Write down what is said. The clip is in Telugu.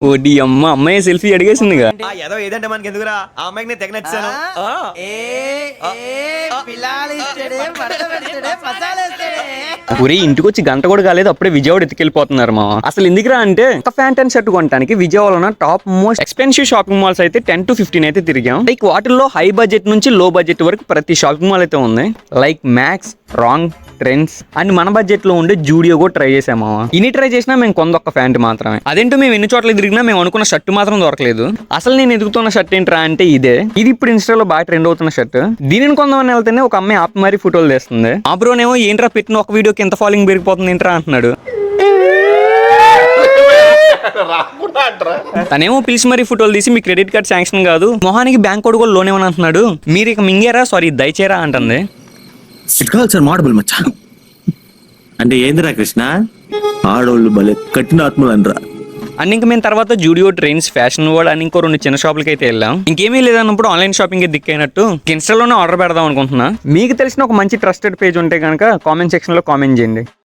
ఓడి అమ్మ, అమ్మాయి సెల్ఫీ అడిగేసిందిగా. ఏదో ఏదంటే మనకి ఎందుకురా, ఆ అమ్మాయికి నేను తెగ నచ్చాను. ఊరి ఇంటికి వచ్చి గంట కూడా కాలేదు, అప్పుడే విజయవాడ ఎత్తుకెళ్ళిపోతున్నారు మా. అసలు ఎందుకురా అంటే ఒక ఫ్యాంటన్ షర్ట్ కొనడానికి విజయవాడలో top most expensive shopping malls అయితే 10 to 15 అయితే తిరిగాం. లైక్ వాటిల్లో హై బడ్జెట్ నుంచి లో బడ్జెట్ వరకు ప్రతి షాపింగ్ మాల్ అయితే ఉంది. Like max, wrong, trends and మన బడ్జెట్ లో ఉండే జూడియో కూడా ట్రై చేసాము. ఇన్ని ట్రై చేసినా మేము కొందొక్క ప్యాంట్ మాత్రమే. అదేంటో మేము ఎన్ని చోట్ల తిరిగినా మేము అనుకున్న షర్ట్ మాత్రం దొరకలేదు. అసలు నేను ఎదుగుతున్న షర్ట్ ఏంట్రా అంటే ఇదే. ఇది ఇప్పుడు ఇన్స్టాలో బాగా ట్రెండ్ అవుతున్న షర్ట్. దీనిని కొందామని వెళ్తేనే ఒక అమ్మాయి ఆపి మరీ ఫోటోలు తీస్తుంది. ఆ బ్రోనేమో ఏంట్రా పెట్టిన ఒక వీడియోకి ఎంత ఫాలోయింగ్ పెరిగిపోతుంది ఏంట్రా అంటున్నాడు. తనేమో పిలిచి మరీ ఫోటోలు తీసి మీ క్రెడిట్ కార్డ్ శాంక్షన్ కాదు, మొహానికి బ్యాంక్ కోడ్ కూడా లోన్ ఏమని అంటున్నాడు. మీరు ఇక మింగారా, సారీ దయచేరా అంటుంది. సార్ మోడబుల్ మచ్చా అంటే ఏందిరా కృష్ణ, ఆడోళ్ళు భలే కట్టిన ఆత్మలు అనరా. అండ్ ఇంక మేము తర్వాత జూడియో, ట్రెండ్స్, ఫ్యాషన్ వరల్డ్ అని ఇంకో 2 చిన్న షాపులకి అయితే వెళ్ళాం. ఇంకేమీ లేదన్నప్పుడు ఆన్లైన్ షాపింగ్ దిక్కైనట్టు ఇన్స్టాలోనే ఆర్డర్ పెడదాం అనుకుంటున్నా. మీకు తెలిసిన ఒక మంచి ట్రస్టెడ్ పేజ్ ఉంటే కనుక కామెంట్ సెక్షన్ లో కామెంట్ చేయండి.